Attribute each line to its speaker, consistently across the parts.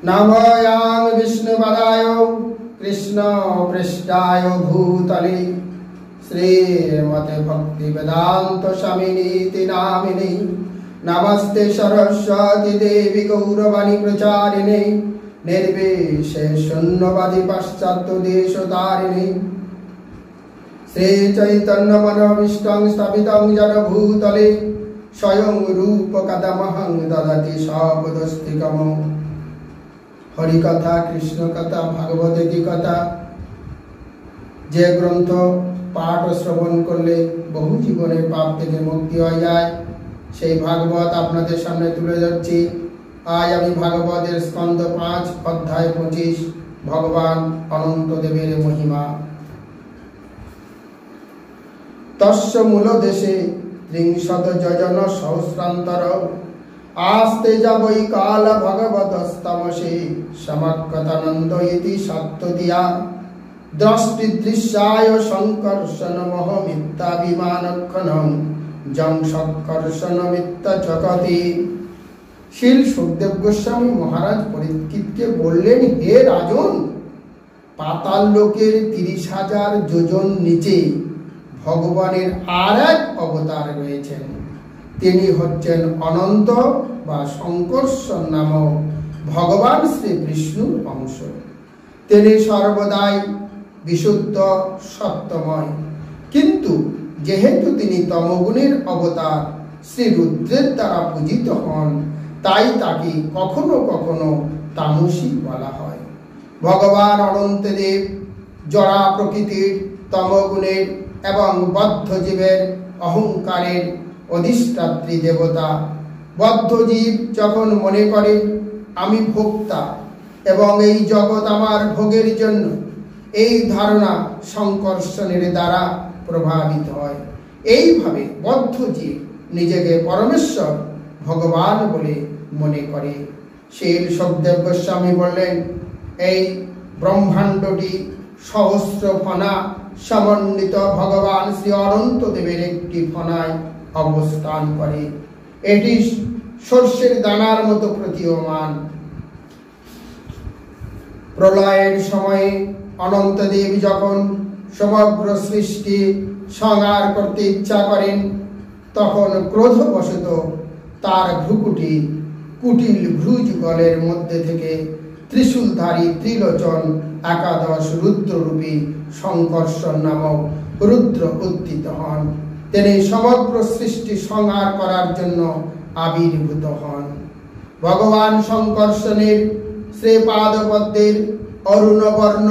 Speaker 1: नमोऽयं विष्णुपदाय कृष्णपृष्ठाय भूतले श्रीमते भक्तिवेदान्त स्वामिनीति नामिने नमस्ते सरस्वती देवी गौरवाणी प्रचारिणे निर्विशेष शून्यवादी पाश्चात्य देशतारिणे श्री चैतन्य मनोभीष्टं स्थापितं जन भूतले स्वयं रूप कदमहं ददति सपदस्तिकम् हरि कथा कृष्ण कथा भागवत कथा जे ग्रंथ पाठ श्रवण करले बहु जीवনের पाप থেকে মুক্তি হয়ে যায় সেই ভাগবত আপনাদের সামনে তুলে ধরছি। আজ আমি ভাগবতের স্কন্ধ 5 অধ্যায় 25 ভগবান অনন্ত দেবের মহিমা। তস্য মূল দেশে ত্রিংশত যোজন সহস্রান্তর आस्ते जबै काल भगवतस्तमसे समक्कतानंद इति सत्ततिया दृष्टिदृश्याय संकर्षण महमित्ताभिमानक्षणं जं संकर्षणमित्त जगति। शील सुखदेव गोस्वामी महाराज परीक्षितকে বললেন, হে রাজন, পাতাল লোকের 30,000 যোজন নিচে ভগবানের আর এক অবতার রয়েছেন। তিনি হচ্ছেন অনন্ত বা শঙ্কর্ষণ নামক ভগবান শ্রী বিষ্ণুর অংশ। তিনি সর্বদাই বিশুদ্ধ সত্যময়, কিন্তু যেহেতু তিনি তমগুণের অবতার শ্রী রুদ্রের দ্বারা পূজিত হন, তাই তাকে কখনো কখনো তামসিক বলা হয়। ভগবান অনন্তদেব জড়া প্রকৃতির, তমগুণের এবং বদ্ধ জীবের অহংকারের অধিষ্ঠাত্রী দেবতা। বদ্ধ জীব যখন মনে করে আমি ভোক্তা এবং এই জগৎ আমার ভোগের জন্য, এই ধারণা সংকর্ষণের দ্বারা প্রভাবিত হয়। এইভাবে বদ্ধ জীব নিজেকে পরমেশ্বর ভগবান বলে মনে করে। শীল সুখদেব গোস্বামী বললেন, এই ব্রহ্মাণ্ডটি সহস্র ফণা সমন্বিত ভগবান শ্রী অনন্ত দেবের একটি ফণায় অবস্থান করে। এটি সর্ষের দানার মতো প্রতীয়মান। প্রলয়ের সময়ে অনন্তদেব যখন সমগ্র সৃষ্টি সংহার করতে ইচ্ছা করেন, তখন ক্রোধবশত তার ভ্রুকুটি কুটিল ভ্রুযুগলের মধ্যে থেকে ত্রিশূলধারী ত্রিলোচন একাদশ রুদ্ররূপী সংকর্ষণ নামক রুদ্র উত্থিত হন। তিনি সমগ্র সৃষ্টি সংহার করার জন্য আবির্ভূত হন। ভগবান সংকর্ষণের শ্রীপাদপদ্মের অরুণবর্ণ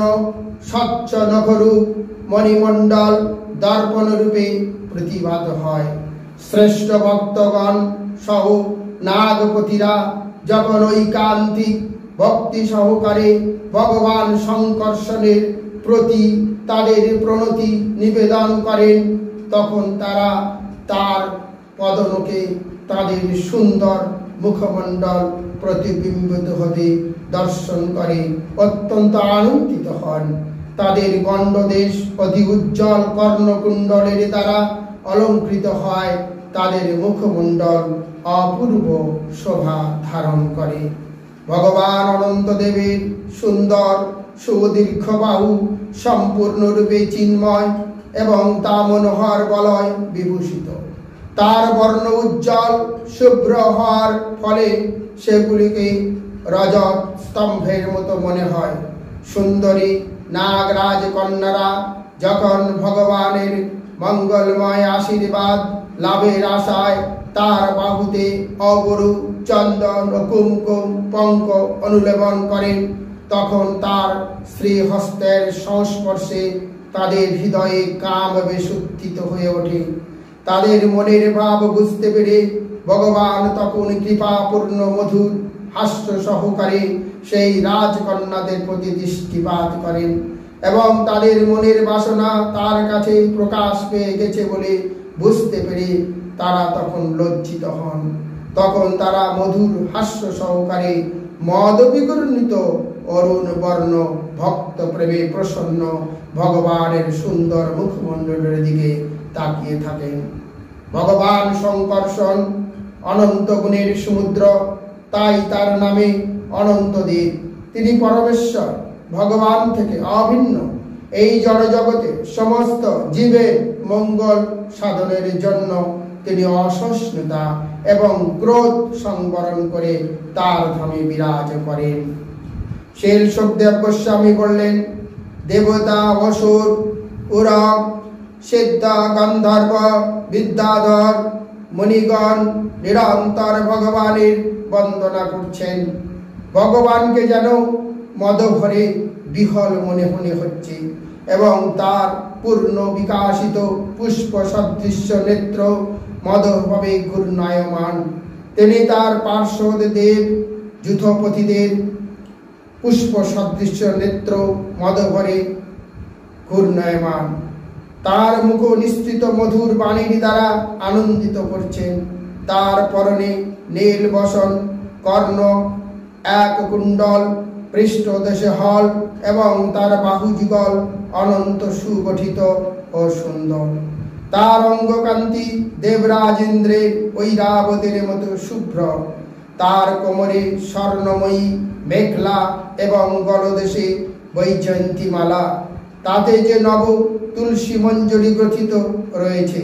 Speaker 1: স্বচ্ছ নখরূপ মণিমণ্ডল দর্পণ রূপে প্রতিভাত হয়। শ্রেষ্ঠ ভক্তগণ সহ নাগপতিরা যখন ঐকান্তিক ভক্তি সহকারে ভগবান সংকর্ষণের প্রতি তাদের প্রণতি নিবেদন করেন, তখন তারা তার পদনকে তাদের সুন্দর মুখমণ্ডল প্রতিবিম্বিত হতে দর্শন করে অত্যন্ত আনন্দিত হন। তাদের গণ্ডদেশ অতি উজ্জ্বল কর্ণকুণ্ডলের দ্বারা অলঙ্কৃত হয়। তাদের মুখমণ্ডল অপূর্ব শোভা ধারণ করে। ভগবান অনন্ত দেবের সুন্দর সুদীর্ঘ বাহু সম্পূর্ণরূপে চিন্ময় এবং তা মনোহর বলয় বিভূষিত। তার বর্ণ উজ্জ্বল শুভ্র হওয়ার ফলে সেগুলিকে রজত স্তম্ভের মতো মনে হয়। সুন্দরী নাগরাজ কন্যারা যখন ভগবানের মঙ্গলময় আশীর্বাদ লাভের আশায় তার বাহুতে অবরু চন্দন ও কুমকুম পঙ্ক অনুলেপন করেন, তখন তার শ্রীহস্তের সংস্পর্শে তাদের হৃদয়ে কাম বেশুদ্ধিত হয়ে ওঠে। তাদের মনের ভাব বুঝতে পেরে ভগবান তখন কৃপাপূর্ণ মধুর হাস্য সহকারে সেই রাজকন্যাদের প্রতি দৃষ্টিপাত করেন এবং তাদের মনের বাসনা তার কাছে প্রকাশ পেয়ে গেছে বলে বুঝতে পেরে তারা তখন লজ্জিত হন। তখন তারা মধুর হাস্য সহকারে মদবিগর্ণিত অরুণ বর্ণ ভক্ত প্রেমে প্রসন্ন ভগবানের সুন্দর মুখমণ্ডলের দিকে তাকিয়ে থাকেন। ভগবান সংকর্ষণ অনন্ত গুণের সমুদ্র, তাই তার নামে অনন্তদেব। তিনি পরমেশ্বর, ভগবান থেকে অভিন্ন। এই জড় জগতে সমস্ত জীবের মঙ্গল সাধনের জন্য তিনি অসহিষ্ণুতা এবং ক্রোধ সংবরণ করে তার ধামে বিরাজ করেন। শীল সুখদেব গোস্বামী বললেন, দেবতা, অসুর, উরগ, সিদ্ধ, গন্ধর্ব, বিদ্যাধর, মুনিগণ নিরন্তর ভগবানের বন্দনা করছেন। ভগবানকে যেন মদভরে বিহল মনে মনে হচ্ছে এবং তার পূর্ণ বিকাশিত পুষ্প সদৃশ্য নেত্র মদভাবে ঘূর্ণায়মান। তিনি তার পার্শ্বদ দেব যূথপতিদের পুষ্প সদৃশ্য নেত্র মদভরে ঘূর্ণায়মান। তার মুখ নিঃসৃত মধুর বাণীর দ্বারা আনন্দিত করছেন। তার পরনে নীল বসন, কর্ণ এক কুণ্ডল, পৃষ্ঠদেশে হল এবং তার বাহু যুগল অনন্ত সুগঠিত ও সুন্দর। তার অঙ্গকান্তি দেবরাজ ইন্দ্রের ঐরাবতের মতো শুভ্র। তার কোমরে স্বর্ণময়ী মেখলা এবং গলদেশে বৈজয়ন্তীমালা, তাতে যে নব তুলসী মঞ্জরি গ্রথিত রয়েছে।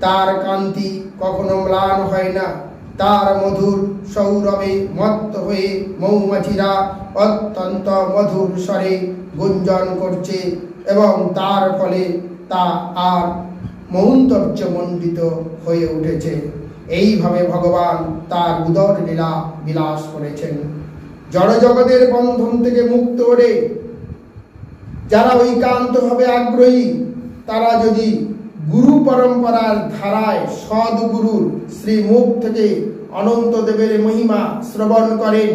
Speaker 1: তার কান্তি কখনো ম্লান হয় না। তার মধুর সৌরভে মত্ত হয়ে মৌমাছিরা অত্যন্ত মধুর স্বরে গুঞ্জন করছে এবং তার ফলে তা আর মৌন্তর্যমণ্ডিত হয়ে উঠেছে। এইভাবে ভগবান তার উদর লীলা বিলাস করেছেন। জড়জগতের বন্ধন থেকে মুক্ত হয়ে যারা ঐকান্তভাবে আগ্রহী, তারা যদি গুরু পরম্পরার ধারায় সদ্গুরুর শ্রীমুখ থেকে অনন্তদেবের মহিমা শ্রবণ করেন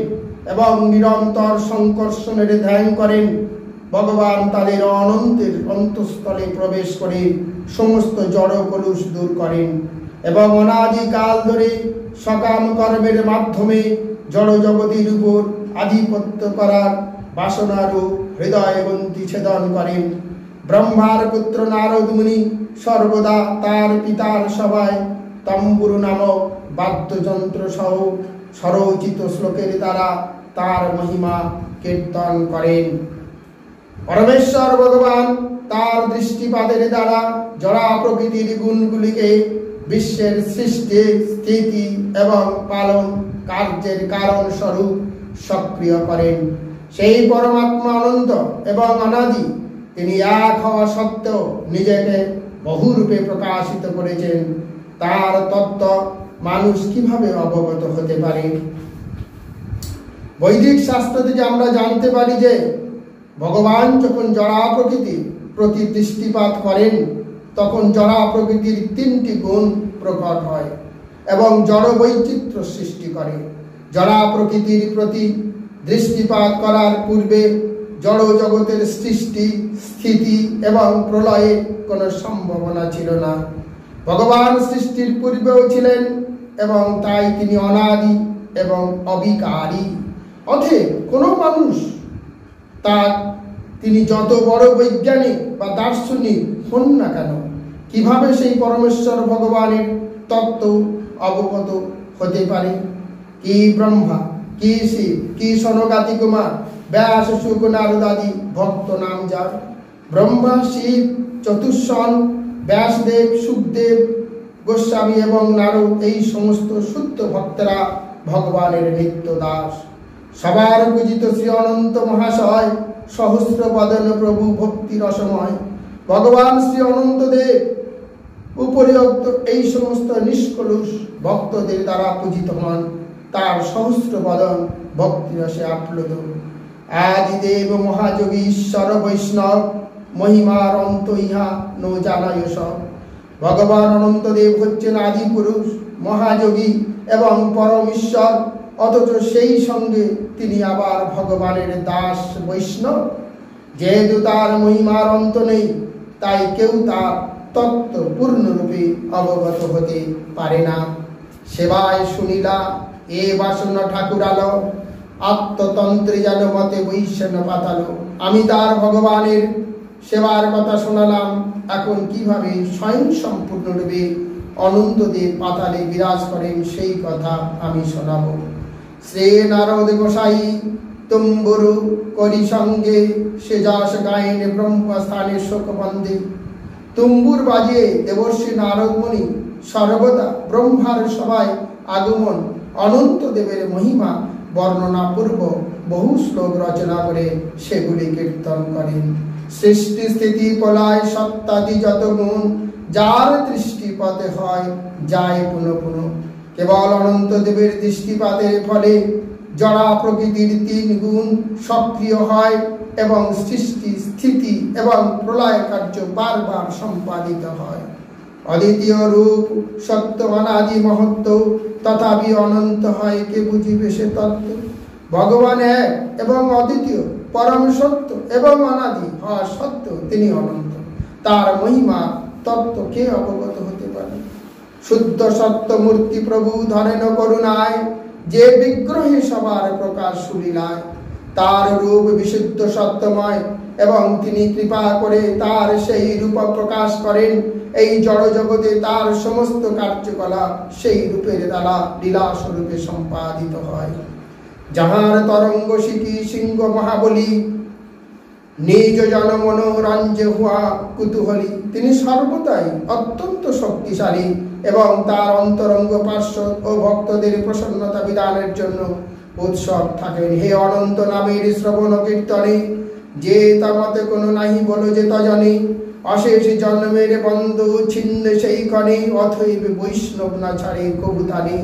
Speaker 1: এবং নিরন্তর সংকর্ষণের ধ্যান করেন, ভগবান তাদের অনন্তের অন্তঃস্থলে প্রবেশ করে সমস্ত জড় কলুষ দূর করেন এবং অনাদিকাল ধরে সকাম কর্মের মাধ্যমে জড় জগতের উপর আধিপত্য করার বাসনারূপ হৃদয়বন্তী ছেদন করেন। ব্রহ্মার পুত্র নারদ মুনি সর্বদা তার পিতার সভায় তম্বুরু নামক বাদ্যযন্ত্র সহ স্বরচিত শ্লোকের দ্বারা তার মহিমা কীর্তন করেন। পরমেশ্বর ভগবান তার দৃষ্টিপাতের দ্বারা জড়া প্রকৃতির গুণগুলিকে বিশ্বের সৃষ্টি, স্থিতি এবং পালন কার্যের কারণ স্বরূপ সক্রিয় করেন। সেই পরমাত্মা অনন্ত এবং অনাদি। তিনি এক হওয়া সত্ত্বেও নিজেকে বহুরূপে প্রকাশিত করেছেন। তার তত্ত্ব মানুষ কিভাবে অবগত হতে পারে? বৈদিক শাস্ত্র থেকে আমরা জানতে পারি যে ভগবান যখন জড়া প্রকৃতির প্রতি দৃষ্টিপাত করেন, তখন জড়া প্রকৃতির তিনটি গুণ প্রকট হয় এবং জড় বৈচিত্র্য সৃষ্টি করে। জড়া প্রকৃতির প্রতি দৃষ্টিপাত করার পূর্বে জড় জগতের সৃষ্টি, স্থিতি এবং প্রলয়ের কোনো সম্ভাবনা ছিল না। ভগবান সৃষ্টির পূর্বেও ছিলেন এবং তাই তিনি অনাদি এবং অবিকারী। অতএব কোনো মানুষ তিনি যত বড় বৈজ্ঞানিক বা দার্শনিক হন না কেন, কিভাবে সেই পরমেশ্বর ভগবানের তত্ত্ব অবগত হতে পারে? কি ব্রহ্মা, কি শিব, কি সনকাদি কুমার, ব্যাস, শুক, নারদাদি ভক্ত নাম যার। ব্রহ্মা, শিব, চতুষ্ষণ, ব্যাসদেব, সুখদেব গোস্বামী এবং নারদ, এই সমস্ত শুদ্ধ ভক্তরা ভগবানের নিত্য দাস। সবার পূজিত শ্রী অনন্ত মহাশয় সহস্র বদন প্রভু ভক্তি রসময়। ভগবান শ্রী অনন্তদেব উপরিউক্ত এই সমস্ত নিষ্কলুষ ভক্তদের দ্বারা পূজিত হন। তার সহস্র বদন ভক্তি রসে আপ্লুত। আদিদেব মহাযোগী ঈশ্বর বৈষ্ণব, মহিমার অন্ত ইহা নো জানায় সব। ভগবান অনন্তদেব হচ্ছেন আদি পুরুষ, মহাযোগী এবং পরম ঈশ্বর, অথচ সেই সঙ্গে তিনি আবার ভগবানের দাস বৈষ্ণব। যেহেতু তার মহিমার অন্ত নেই, তাই কেউ তার তত্ত্ব পূর্ণরূপে অবগত হতে পারে না। সেবায় শুনিলা এ বাসন ঠাকুরালো, আত্মতন্ত্রে যেন মতে বৈষ্ণ পাতালো। আমি তার ভগবানের সেবার কথা শোনালাম, এখন কিভাবে স্বয়ং সম্পূর্ণরূপে অনন্তদেব পাতালে বিরাজ করেন সেই কথা আমি শোনাব। শ্রী নারদ গোসাই তুম্বুরু করি সঙ্গে সে যশ গায়নে ব্রহ্মস্থানে শোক বন্দে। তুম্বুর বাজিয়ে দেবর্ষী নারদ মুনি সর্বদা ব্রহ্মার সভায় আগমন অনন্ত দেবের মহিমা বর্ণনা পূর্ব বহু শ্লোক রচনা করে সেগুলি কীর্তন করেন। সৃষ্টি স্থিতি প্রলয় সত্তাদি যত গুণ যার দৃষ্টিপাতে হয় যায় পুনঃ পুনঃ। কেবল অনন্ত দেবের দৃষ্টিপাতের ফলে জড়া প্রকৃতির তিন গুণ সক্রিয় হয় এবং সৃষ্টি স্থিতি এবং প্রলয় কার্য বারবার সম্পাদিত হয়। অদ্বিতীয় রূপ সত্য অনাদি মহত্ব তথাপি অনন্ত হয়, কে বুঝিবে সে তত্ত্ব। ভগবান এক এবং অদ্বিতীয়, পরম সত্য এবং অনাদি হওয়া সত্ত্বেও তিনি অনন্ত। তার মহিমা তত্ত্ব কে অবগত হতে পারে? শুদ্ধ সত্য মূর্তি প্রভু ধরেন করুণায়, যে বিগ্রহে সবার প্রকাশ সুলীলায়। তার রূপ বিশুদ্ধ সত্যময় এবং তিনি কৃপা করে তার সেই রূপ প্রকাশ করেন। এই জড় জগতে তার সমস্ত কার্যকলাপ সেই রূপের দ্বারা লীলা স্বরূপে সম্পাদিত হয়। যাহার তরঙ্গ শিখি সিংহ মহাবলী, নিজ জনমন রঞ্জে হুয়া কুতূহলী। তিনি সর্বদাই অত্যন্ত শক্তিশালী এবং তার অন্তরঙ্গ পার্শ্বদ ও ভক্তদের প্রসন্নতা বিধানের জন্য উৎসব থাকেন। হে অনন্ত নামের শ্রবণ কীর্তনে, যে তামতে কোনো নাহি বলো যে তজনে। অশেষ জন্মের বন্ধু ছিন্ন সেই ক্ষণে, অথৈব বৈষ্ণব না ছাড়ে কবুতানে।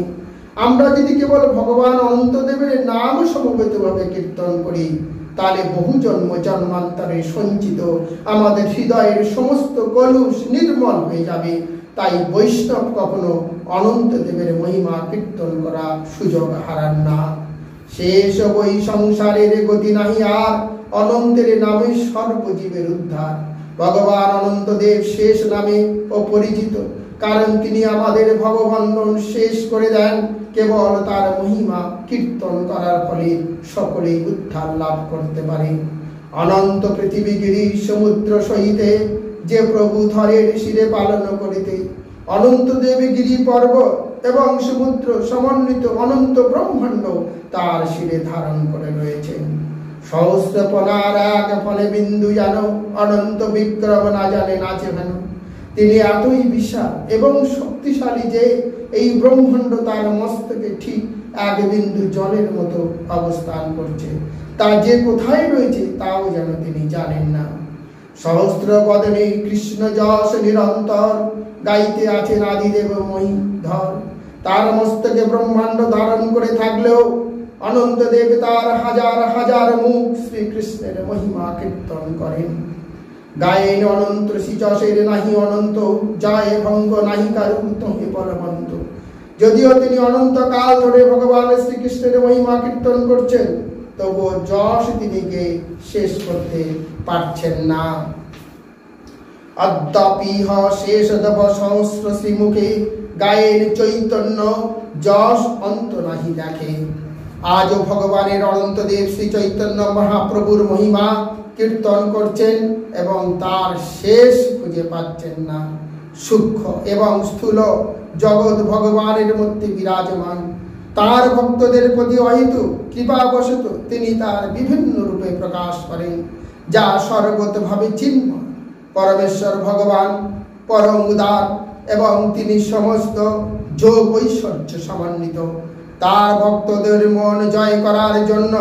Speaker 1: আমরা যদি কেবল ভগবান অনন্ত দেবের নাম সমবেতভাবে কীর্তন করি, তাহলে বহু জন্ম জন্মান্তরে সঞ্চিত আমাদের হৃদয়ের সমস্ত কলুষ নির্মল হয়ে যাবে। তাই বৈষ্ণব কখনো অনন্ত দেবের মহিমা কীর্তন করা সুযোগ হারান না। শেষ বই সংসারের গতি নাহি আর, অনন্তের নামে সর্বজীবের উদ্ধার। ভগবান অনন্ত দেব শেষ নামে অপরিচিত, কারণ তিনি আমাদের ভগবন্ধন শেষ করে দেন। কেবল তার মহিমা কীর্তন করার ফলে সকলেই উদ্ধার লাভ করতে পারে। অনন্ত পৃথিবী গিরি সমুদ্র সহিতে, যে প্রভু ধরের শিরে পালন করিতে। অনন্ত দেব গিরি পর্বত এবং সমুদ্র সমন্বিত অনন্ত ব্রহ্মাণ্ড তার শিরে ধারণ করে রয়েছেন। সহস্রপনার এক ফলে বিন্দু জানো, অনন্ত বিক্রম না জানে নাচে হেন। তিনি এতই বিশাল এবং শক্তিশালী যে এই ব্রহ্মাণ্ড তার মস্তকে ঠিক এক বিন্দু জলের মতো অবস্থান করছে। তা যে কোথায় রয়েছে তাও যেন তিনি জানেন না। সহস্র বদনে কৃষ্ণ যশ নিরন্তর, গাইতে আছেন আদিদেব মহিধর। তার মস্তকে ব্রহ্মাণ্ড ধারণ করে থাকলেও অনন্ত দেব তার হাজার হাজার মুখ শ্রীকৃষ্ণের মহিমা কীর্তন করেন। গায়েন অনন্ত শ্রীযশের নাহি অনন্ত, যায় ভঙ্গ নাহি কারু তোহে পরমন্ত। যদিও তিনি অনন্ত কাল ধরে ভগবান শ্রীকৃষ্ণের মহিমা কীর্তন করছেন, তবুও যশ তিনি শেষ করতে পারছেন না। অদ্যাপিহ শেষ দেব সহস্র শ্রীমুখে, গায়েন চৈতন্য যশ অন্ত নাহি দেখে। আজও ভগবানের অনন্ত দেব শ্রী চৈতন্য মহাপ্রভুর মহিমা কীর্তন করছেন এবং তার শেষ খুঁজে পাচ্ছেন না। সূক্ষ্ম এবং স্থূল জগৎ ভগবানের মধ্যে বিরাজমান। তার ভক্তদের প্রতি অহেতু কৃপাবশত তিনি তার বিভিন্ন রূপে প্রকাশ করেন, যা সর্বতভাবে চিহ্ন। পরমেশ্বর ভগবান পরম উদার এবং তিনি সমস্ত যোগ ঐশ্বর্য সমন্বিত। তার ভক্তদের মন জয় করার জন্য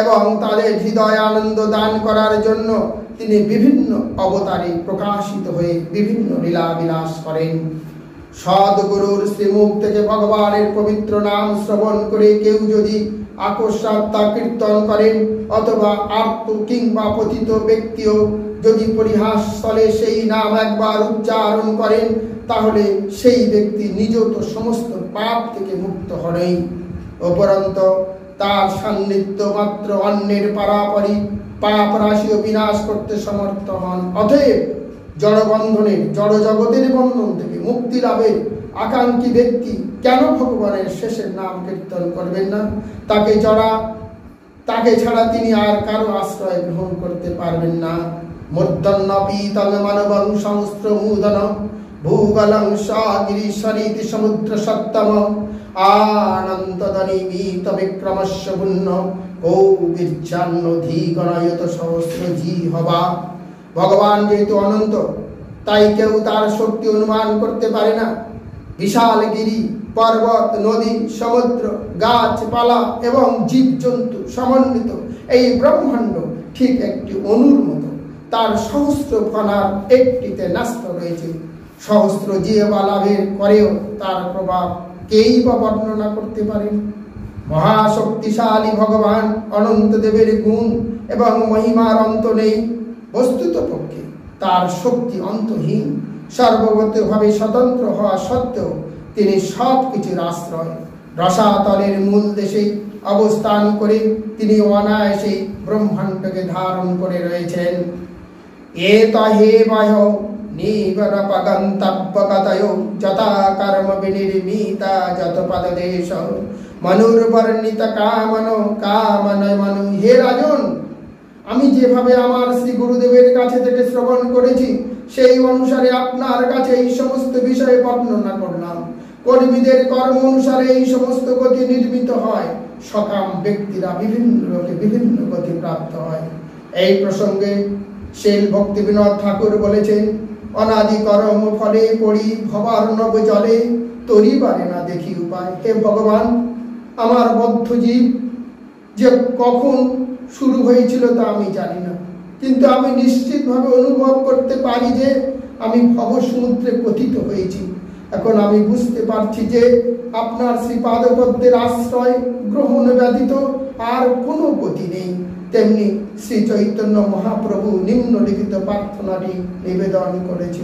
Speaker 1: এবং তাদের হৃদয় আনন্দ দান করার জন্য তিনি বিভিন্ন অবতারে প্রকাশিত হয়ে বিভিন্ন লীলা বিলাস করেন। সদ্গুরুর শ্রীমুখ থেকে ভগবানের পবিত্র নাম শ্রবণ করে কেউ যদি আকস্মাত্তা কীর্তন করেন, অথবা আর্ত কিংবা পতিত ব্যক্তিও যদি পরিহাস স্থলে সেই নাম একবার উচ্চারণ করেন, তাহলে সেই ব্যক্তি নিজ তো সমস্ত পাপ থেকে মুক্ত হনই, উপরন্ত তার সান্নিধ্য মাত্র অন্যের পারাপারি পাপ রাশিও বিনাশ করতে সমর্থ হন। অতএব জড়বন্ধনের জড় জগতের বন্ধন থেকে মুক্তি লাভের আকাঙ্ক্ষী ব্যক্তি কেন ভগবানের শেষের নাম কীর্তন করবেন না? তাকে ছাড়া তিনি আর কারো আশ্রয় গ্রহণ করতে পারবেন না। মূর্ধন্য পীতং মানবং সংস্ত্র মূদন ভূগলং সাগিরি সরিতি সমুদ্র সত্তম আনন্দদনিমিত বিক্রমস্য পুণ্য কৌবীর্যান্নধিগণয়ত সহস্র জি হবা। ভগবান যেহেতু অনন্ত, তাই কেউ তার শক্তি অনুমান করতে পারে না। বিশাল গিরি, পর্বত, নদী, সমুদ্র, গাছপালা এবং জীবজন্তু সমন্বিত এই ব্রহ্মাণ্ড ঠিক একটি অণুর মতো। তার সহস্র ফণার একটিতে ন্যস্ত রয়েছে। সহস্র জিহ্বা লাভের পরেও তার প্রভাব কেই বা বর্ণনা করতে পারেন? মহাশক্তিশালী ভগবান অনন্ত দেবের গুণ এবং মহিমার অন্ত নেই। বস্তুত পক্ষে তার শক্তি অন্তহীন। সর্বগতভাবে স্বতন্ত্র হওয়া সত্ত্বেও তিনি সব কিছুর আশ্রয়। রসাতলের মূল দেশে অবস্থান করে তিনি অনায়াসে ব্রহ্মাণ্ডকে ধারণ করে রয়েছেন। এত হে বাহ নিবরপগন্তব্যগতয় যথা কর্ম বিনির্মিতা যত পদদেশ মনুর্বর্ণিত কামনয় মনু। হে রাজন, আমি যেভাবে আমার শ্রী গুরুদেবের কাছে থেকে শ্রবণ করেছি সেই অনুসারে আপনার কাছে এই সমস্ত বিষয়ে বর্ণনা করলাম। কর্মীদের কর্ম অনুসারে এই সমস্ত গতি নির্মিত হয়। সকাম ব্যক্তিরা বিভিন্ন লোকে বিভিন্ন গতি প্রাপ্ত হয়। এই প্রসঙ্গে শীল ভক্তি বিনোদ ঠাকুর বলেছেন, অনাদি কর্ম ফলে পড়ি ভবার্ণব জলে তরি পারে না দেখি উপায়। হে ভগবান, আমার বদ্ধ জীব যে কখন শুরু হয়েছিল তা আমি জানি না, কিন্তু আমি নিশ্চিতভাবে অনুভব করতে পারি যে আমি ভব সমুদ্রে পতিত হয়েছি। এখন আমি বুঝতে পারছি যে আপনার শ্রীপাদপদ্মের আশ্রয় গ্রহণ ব্যতীত আর কোনো গতি নেই। তেমনি শ্রী চৈতন্য মহাপ্রভু নিম্নলিখিত প্রার্থনাটি নিবেদন করেছি।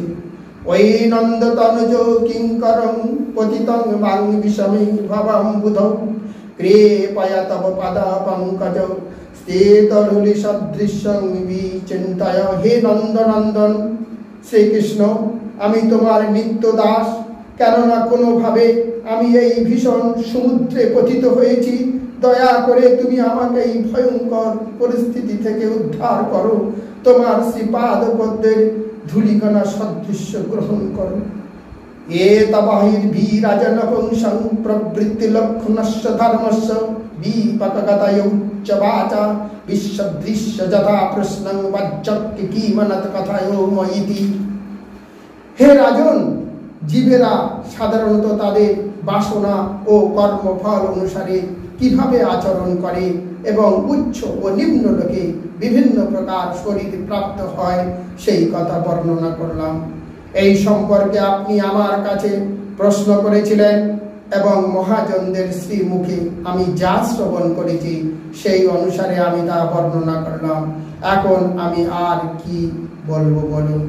Speaker 1: ওই নন্দ তনুজ কিঙ্করং পতিতং মাং বিষমে ভবাম্বুধৌ কৃপয়া তব পাদা পঙ্কজ স্থিতরুলি সদৃশ্যং বিচিন্তয়। হে নন্দনন্দন শ্রীকৃষ্ণ, আমি তোমার নিত্য দাস। কেননা কোনোভাবে আমি এই ভীষণ সমুদ্রে পতিত হয়েছি। দয়া করে তুমি আমাকে এই ভয়ঙ্কর পরিস্থিতি থেকে উদ্ধার করো। তোমার শ্রীপাদপদ্মের ধূলিকণা সদৃশ্য গ্রহণ করো। এ তবাহির বীরাজন পুংসং প্রবৃত্তি লক্ষণস্য ধর্মস্য বিপকগতয় উচ্চ বাচা বিশ্বদৃশ্য যথা প্রশ্নং বাচ্যক্য কিমনত কথায় ময়িতি। হে রাজন, জীবেরা সাধারণত তাদের বাসনা ও কর্মফল অনুসারে কিভাবে আচরণ করে এবং উচ্চ ও নিম্ন লোকে বিভিন্ন প্রকার শরীর প্রাপ্ত হয় সেই কথা বর্ণনা করলাম। এই সম্পর্কে আপনি আমার কাছে প্রশ্ন করেছিলেন এবং মহাজনদের শ্রীমুখে আমি যা শ্রবণ করেছি সেই অনুসারে আমি তা বর্ণনা করলাম। এখন আমি আর কি বলবো বলুন।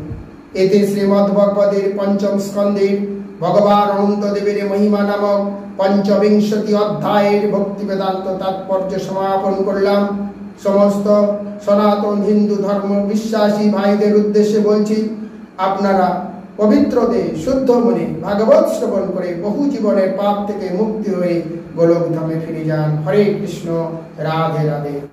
Speaker 1: এতে শ্রীমদ্ভগবদের পঞ্চম স্কন্ধের ভগবান অনন্ত দেবের মহিমা নামক পঞ্চবিংশতি অধ্যায়ের ভক্তি বেদান্ত তাৎপর্য সমাপন করলাম। সমস্ত সনাতন হিন্দু ধর্ম বিশ্বাসী ভাইদের উদ্দেশ্যে বলছি, আপনারা পবিত্রতে শুদ্ধ মনে ভাগবত শ্রবণ করে বহু জীবনের পাপ থেকে মুক্তি হয়ে গোলকধামে ফিরে যান। হরে কৃষ্ণ, রাধে রাধে।